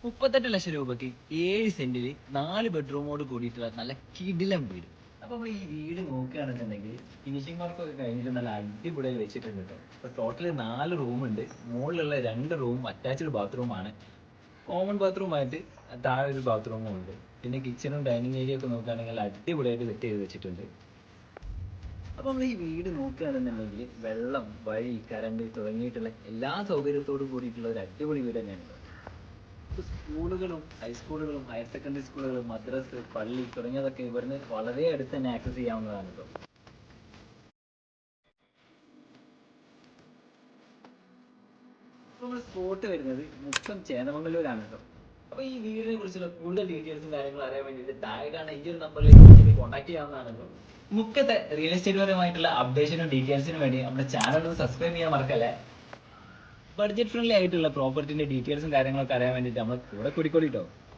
38 ലക്ഷം രൂപയ്ക്ക് 7 സെന്റില് 4 ബെഡ്റൂമോട് കൂടിയിട്ടുള്ള നല്ല കിടിലം വീട്. അപ്പൊ നമ്മൾ ഈ വീട് നോക്കുകയാണെന്നുണ്ടെങ്കിൽ ഫിനിഷിംഗ് വർക്ക് ഒക്കെ കഴിഞ്ഞിട്ട് നല്ല അടിപൊളിയായി വെച്ചിട്ടുണ്ട് കേട്ടോ. ഇപ്പൊ ടോട്ടല് 4 റൂമുണ്ട്. മുകളിലുള്ള 2 റൂം അറ്റാച്ച്ഡ് ബാത്റൂമാണ്. കോമൺ ബാത്റൂം ആയിട്ട് താഴെ ഒരു ബാത്റൂമും ഉണ്ട്. പിന്നെ കിച്ചണും ഡൈനിങ് ഏരിയ ഒക്കെ നോക്കുകയാണെങ്കിൽ അടിപൊളിയായിട്ട് സെറ്റ് ചെയ്ത് വെച്ചിട്ടുണ്ട്. അപ്പൊ നമ്മൾ ഈ വീട് നോക്കുകയാണെന്നുണ്ടെങ്കിൽ വെള്ളം, വഴി, കറണ്ട് തുടങ്ങിയിട്ടുള്ള എല്ലാ സൗകര്യത്തോടും കൂടിയിട്ടുള്ള ഒരു അടിപൊളി വീട് തന്നെയാണ്. സ്കൂളുകളും ഹൈസ്കൂളുകളും ഹയർ സെക്കൻഡറി സ്കൂളുകളും മദ്രസ്, പള്ളി തുടങ്ങിയതൊക്കെ ഇവിടുന്ന് വളരെ അടുത്ത് തന്നെ ആക്സസ് ചെയ്യാവുന്നതാണ് കേട്ടോ. അപ്പോൾ നമ്മുടെ സ്പോട്ട് വരുന്നത് മുക്കം ചേന്നമംഗലൂരാണ് കേട്ടോ. അപ്പോൾ ഈ വീടിനെ കുറിച്ചുള്ള കൂടുതൽ ഡീറ്റെയിൽസും കാര്യങ്ങളും അറിയാൻ വേണ്ടിയിട്ട് താഴെ കാണുന്ന ഈ ഒരു നമ്പറിലേക്ക് കോൺടാക്ട് ചെയ്യാവുന്നതാണ് കേട്ടോ. മുക്കത്തെ റിയൽ എസ്റ്റേറ്റ് പരമായിട്ടുള്ള അപ്ഡേഷനും ഡീറ്റെയിൽസിനും വേണ്ടി നമ്മുടെ ചാനൽ ഒന്ന് സബ്സ്ക്രൈബ് ചെയ്യാൻ മറക്കല്ലേ. ബഡ്ജറ്റ് ഫ്രണ്ട്ലി ആയിട്ടുള്ള പ്രോപ്പർട്ടിന്റെ ഡീറ്റെയിൽസും കാര്യങ്ങളൊക്കെ അറിയാൻ വേണ്ടിയിട്ട് നമ്മൾ കൂടെ കൂടിക്കോളിട്ടോ.